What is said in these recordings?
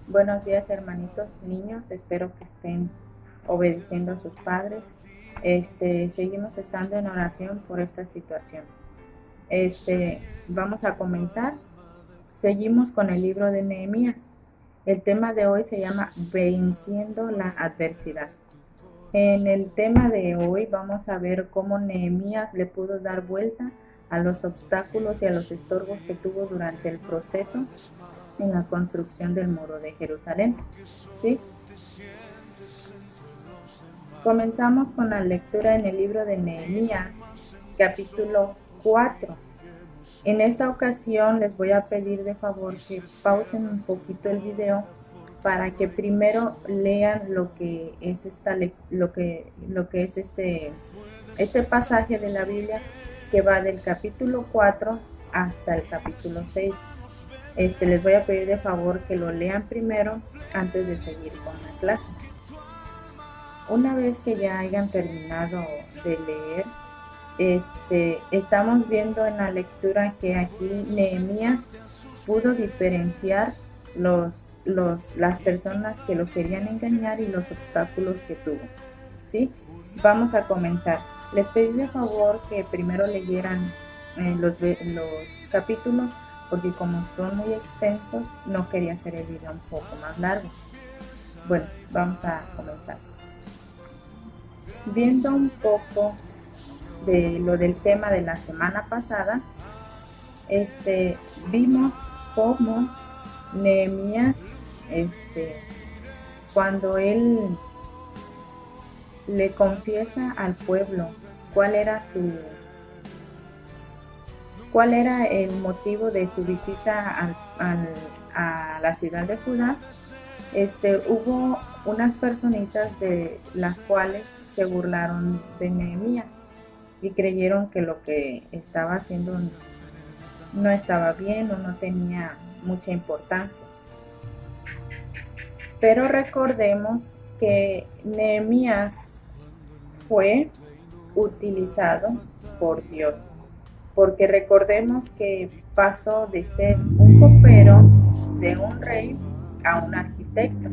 Buenos días, hermanitos, niños, espero que estén obedeciendo a sus padres. Seguimos estando en oración por esta situación. Vamos a comenzar. Seguimos con el libro de Nehemías. El tema de hoy se llama Venciendo la adversidad. En el tema de hoy vamos a ver cómo Nehemías le pudo dar vuelta a los obstáculos y a los estorbos que tuvo durante el proceso en la construcción del muro de Jerusalén. ¿Sí? Comenzamos con la lectura en el libro de Nehemías, capítulo 4. En esta ocasión les voy a pedir de favor que pausen un poquito el video para que primero lean lo que es este pasaje de la Biblia que va del capítulo 4 hasta el capítulo 6. Les voy a pedir de favor que lo lean primero antes de seguir con la clase. Una vez que ya hayan terminado de leer, estamos viendo en la lectura que aquí Nehemías pudo diferenciar las personas que lo querían engañar y los obstáculos que tuvo. ¿Sí? Vamos a comenzar. Les pedí de favor que primero leyeran los capítulos, porque como son muy extensos, no quería hacer el video un poco más largo. Bueno, vamos a comenzar. Viendo un poco de lo del tema de la semana pasada, vimos cómo Nehemías, cuando él le confiesa al pueblo cuál era el motivo de su visita a la ciudad de Judá, hubo unas personitas de las cuales se burlaron de Nehemías y creyeron que lo que estaba haciendo no estaba bien o no tenía mucha importancia. Pero recordemos que Nehemías fue utilizado por Dios, porque recordemos que pasó de ser un copero de un rey a un arquitecto,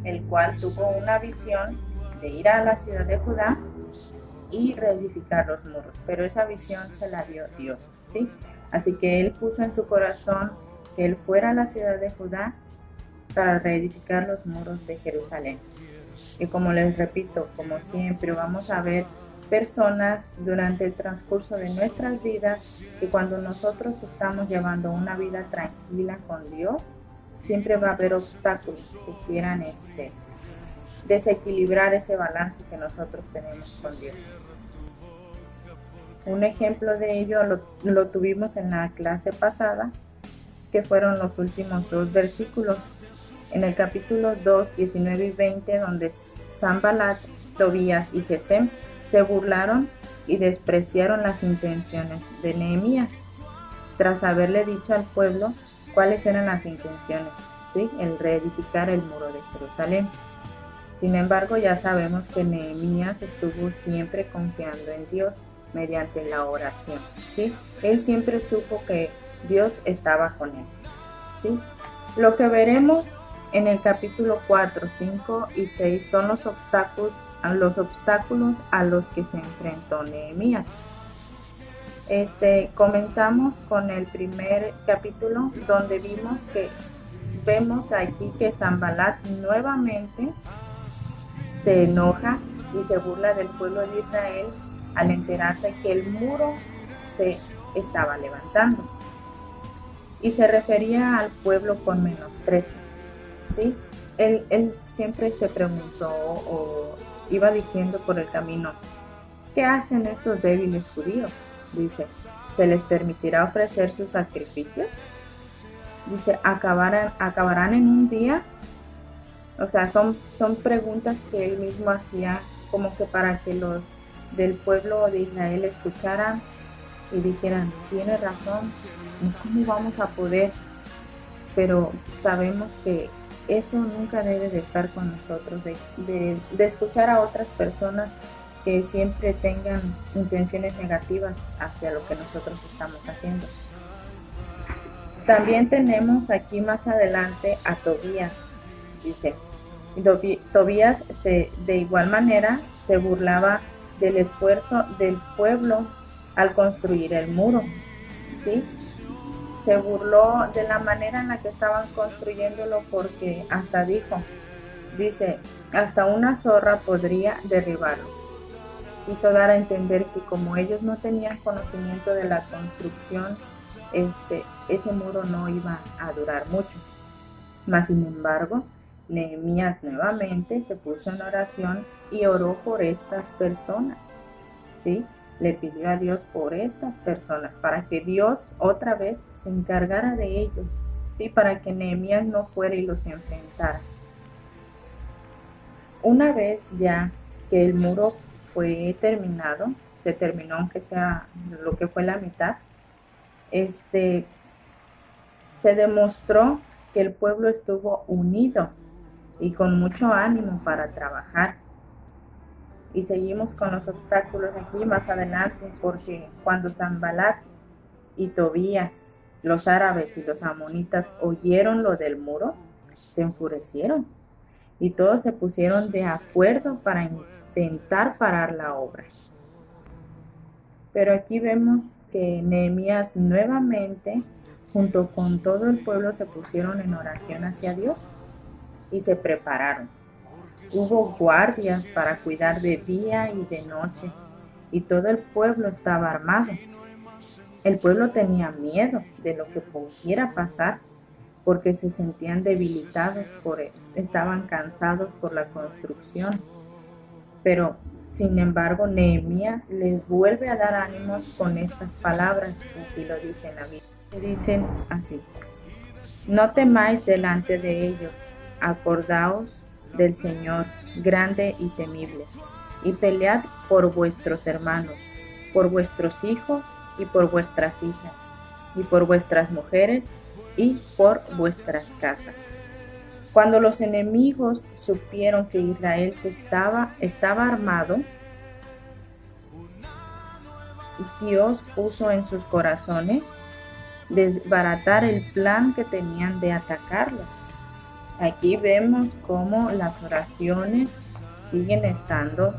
el cual tuvo una visión de ir a la ciudad de Judá y reedificar los muros, pero esa visión se la dio Dios, ¿sí? Así que él puso en su corazón que él fuera a la ciudad de Judá para reedificar los muros de Jerusalén. Y como les repito, como siempre, vamos a ver personas durante el transcurso de nuestras vidas que cuando nosotros estamos llevando una vida tranquila con Dios, siempre va a haber obstáculos que quieran desequilibrar ese balance que nosotros tenemos con Dios. Un ejemplo de ello lo tuvimos en la clase pasada, que fueron los últimos dos versículos. En el capítulo 2, 19 y 20, donde Sanballat, Tobías y Gesem se burlaron y despreciaron las intenciones de Nehemías, tras haberle dicho al pueblo cuáles eran las intenciones, ¿sí? El reedificar el muro de Jerusalén. Sin embargo, ya sabemos que Nehemías estuvo siempre confiando en Dios mediante la oración, ¿sí? Él siempre supo que Dios estaba con él, ¿sí? Lo que veremos en el capítulo 4, 5 y 6 son los obstáculos a los que se enfrentó Nehemías. Comenzamos con el primer capítulo, donde vemos aquí que Sanballat nuevamente se enoja y se burla del pueblo de Israel al enterarse que el muro se estaba levantando, y se refería al pueblo con menosprecio, ¿sí? Él siempre se preguntó o iba diciendo por el camino: ¿qué hacen estos débiles judíos? Dice, ¿se les permitirá ofrecer sus sacrificios? Dice, ¿acabarán en un día? O sea, son preguntas que él mismo hacía como que para que los del pueblo de Israel escucharan y dijeran, tiene razón, ¿cómo vamos a poder? Pero sabemos que eso nunca debe de estar con nosotros, de escuchar a otras personas que siempre tengan intenciones negativas hacia lo que nosotros estamos haciendo. También tenemos aquí más adelante a Tobías. Dice, Tobías de igual manera se burlaba del esfuerzo del pueblo al construir el muro, ¿sí? Se burló de la manera en la que estaban construyéndolo porque hasta dice, hasta una zorra podría derribarlo. Quiso dar a entender que como ellos no tenían conocimiento de la construcción, ese muro no iba a durar mucho. Mas sin embargo, Nehemías nuevamente se puso en oración y oró por estas personas, ¿sí? Le pidió a Dios por estas personas, para que Dios otra vez se encargara de ellos, ¿sí? Para que Nehemías no fuera y los enfrentara. Una vez ya que el muro fue terminado, se terminó aunque sea lo que fue la mitad, se demostró que el pueblo estuvo unido y con mucho ánimo para trabajar. Y seguimos con los obstáculos aquí más adelante, porque cuando Sanbalat y Tobías, los árabes y los amonitas, oyeron lo del muro, se enfurecieron y todos se pusieron de acuerdo para intentar parar la obra. Pero aquí vemos que Nehemías nuevamente, junto con todo el pueblo, se pusieron en oración hacia Dios y se prepararon. Hubo guardias para cuidar de día y de noche, y todo el pueblo estaba armado. El pueblo tenía miedo de lo que pudiera pasar, porque se sentían debilitados, estaban cansados por la construcción. Pero, sin embargo, Nehemías les vuelve a dar ánimos con estas palabras, así lo dice en la Biblia. Dicen así: no temáis delante de ellos, acordaos del Señor, grande y temible, y pelead por vuestros hermanos, por vuestros hijos y por vuestras hijas, y por vuestras mujeres y por vuestras casas. Cuando los enemigos supieron que Israel estaba armado, Dios puso en sus corazones desbaratar el plan que tenían de atacarlo. Aquí vemos cómo las oraciones siguen estando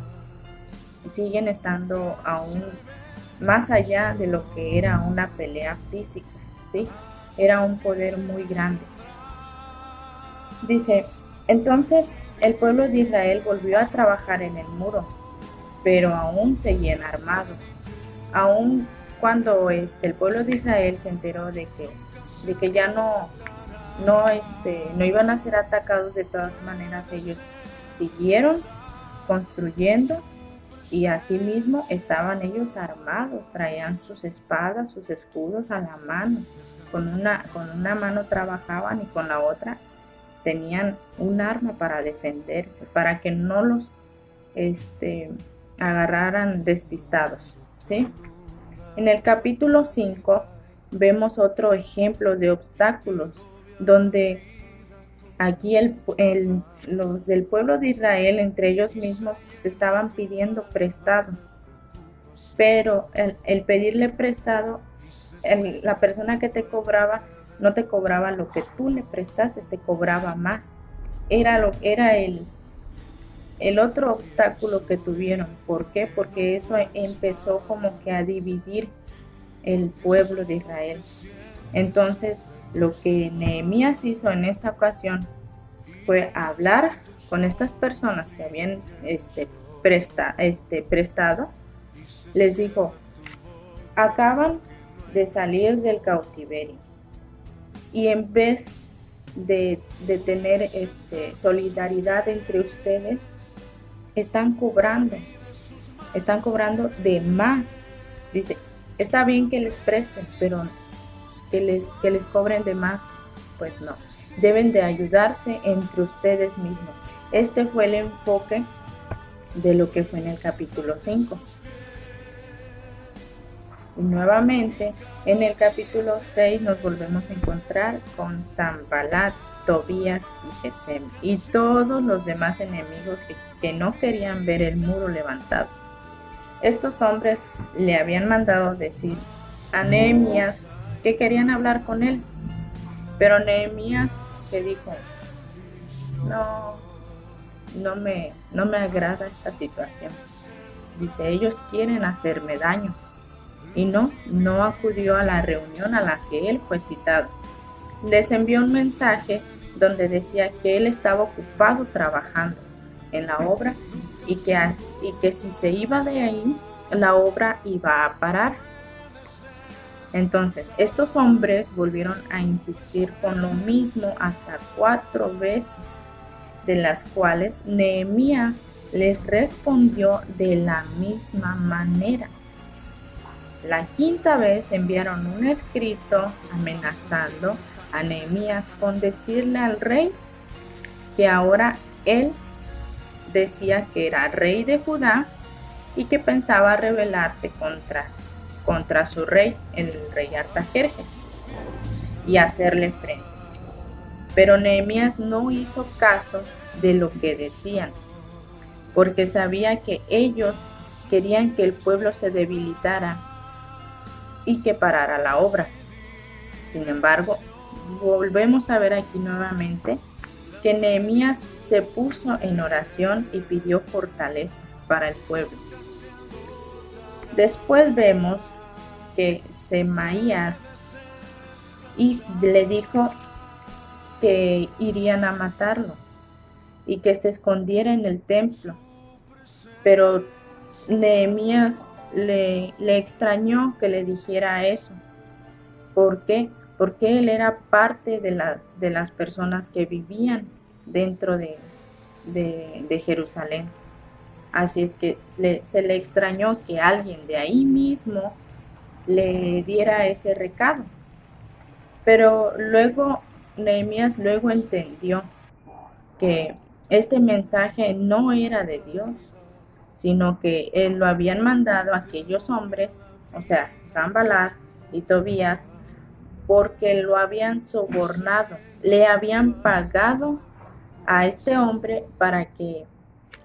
aún más allá de lo que era una pelea física, ¿sí? Era un poder muy grande. Dice, entonces el pueblo de Israel volvió a trabajar en el muro, pero aún seguían armados. Aún cuando el pueblo de Israel se enteró de que ya no iban a ser atacados, de todas maneras ellos siguieron construyendo y asimismo estaban ellos armados, traían sus espadas, sus escudos a la mano, con una mano trabajaban y con la otra tenían un arma para defenderse, para que no los agarraran despistados, ¿sí? En el capítulo 5 vemos otro ejemplo de obstáculos, donde aquí los del pueblo de Israel entre ellos mismos se estaban pidiendo prestado, pero el pedirle prestado, la persona que te cobraba no te cobraba lo que tú le prestaste, te cobraba más. Era el otro obstáculo que tuvieron. ¿Por qué? Porque eso empezó como que a dividir el pueblo de Israel. Entonces, lo que Nehemías hizo en esta ocasión fue hablar con estas personas que habían prestado. Les dijo, acaban de salir del cautiverio y en vez de tener solidaridad entre ustedes, están cobrando de más. Dice, está bien que les presten, pero que les cobren de más, pues no. Deben de ayudarse entre ustedes mismos. Este fue el enfoque de lo que fue en el capítulo 5. Y nuevamente, en el capítulo 6 nos volvemos a encontrar con Sanbalat, Tobías y Gesem y todos los demás enemigos que no querían ver el muro levantado. Estos hombres le habían mandado decir a Nehemías que querían hablar con él, pero Nehemías le dijo: no me agrada esta situación. Dice, ellos quieren hacerme daño. Y no acudió a la reunión a la que él fue citado. Les envió un mensaje donde decía que él estaba ocupado trabajando en la obra y que si se iba de ahí, la obra iba a parar. Entonces, estos hombres volvieron a insistir con lo mismo hasta 4 veces, de las cuales Nehemías les respondió de la misma manera. La 5ª vez enviaron un escrito amenazando a Nehemías con decirle al rey que ahora él decía que era rey de Judá y que pensaba rebelarse contra su rey, el rey Artajerjes, y hacerle frente. Pero Nehemías no hizo caso de lo que decían, porque sabía que ellos querían que el pueblo se debilitara y que parara la obra. Sin embargo, volvemos a ver aquí nuevamente que Nehemías se puso en oración y pidió fortaleza para el pueblo. Después vemos que Semaías le dijo que irían a matarlo y que se escondiera en el templo, pero Nehemías le extrañó que le dijera eso. ¿Por qué? Porque él era parte de las personas que vivían dentro de Jerusalén. Así es que se le extrañó que alguien de ahí mismo le diera ese recado. Pero luego Nehemías entendió que este mensaje no era de Dios, sino que él lo habían mandado a aquellos hombres, o sea, Sanbalat y Tobías, porque lo habían sobornado, le habían pagado a este hombre para que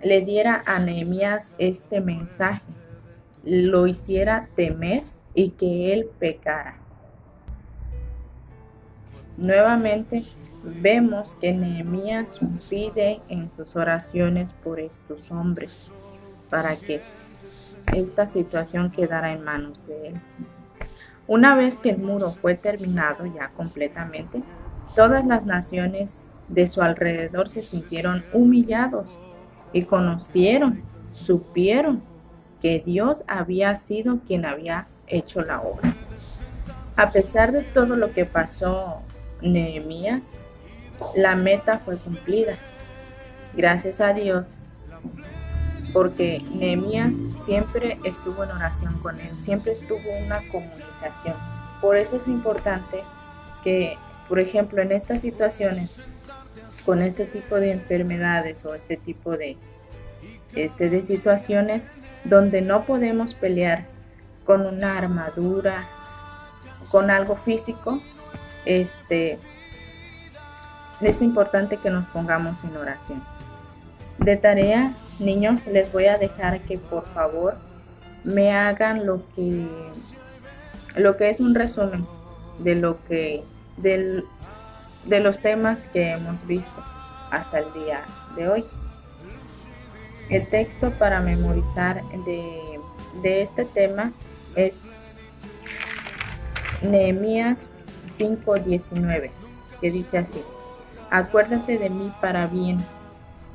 le diera a Nehemías este mensaje, lo hiciera temer y que él pecara. Nuevamente vemos que Nehemías pide en sus oraciones por estos hombres para que esta situación quedara en manos de él. Una vez que el muro fue terminado ya completamente, todas las naciones de su alrededor se sintieron humillados y supieron que Dios había sido quien había hecho la obra. A pesar de todo lo que pasó Nehemías, la meta fue cumplida. Gracias a Dios, porque Nehemías siempre estuvo en oración con él, siempre tuvo una comunicación. Por eso es importante que, por ejemplo, en estas situaciones, con este tipo de enfermedades o este tipo de situaciones donde no podemos pelear con una armadura, con algo físico, es importante que nos pongamos en oración. De tarea, niños, les voy a dejar que por favor me hagan lo que es un resumen de los temas que hemos visto hasta el día de hoy. El texto para memorizar de este tema es Nehemías 5:19, que dice así: acuérdate de mí para bien,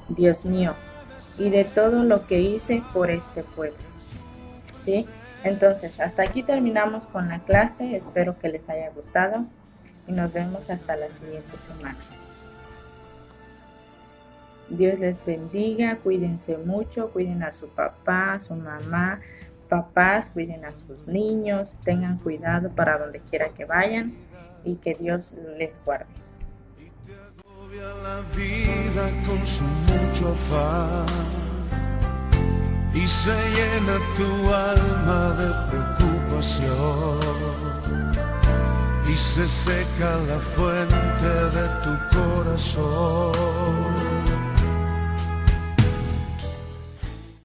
Dios mío, y de todo lo que hice por este pueblo. ¿Sí? Entonces, hasta aquí terminamos con la clase. Espero que les haya gustado y nos vemos hasta la siguiente semana. Dios les bendiga, cuídense mucho, cuiden a su papá, a su mamá, papás, cuiden a sus niños, tengan cuidado para donde quiera que vayan y que Dios les guarde. La vida con su mucho afán y se llena tu alma de preocupación. situación y se seca la fuente de tu corazón.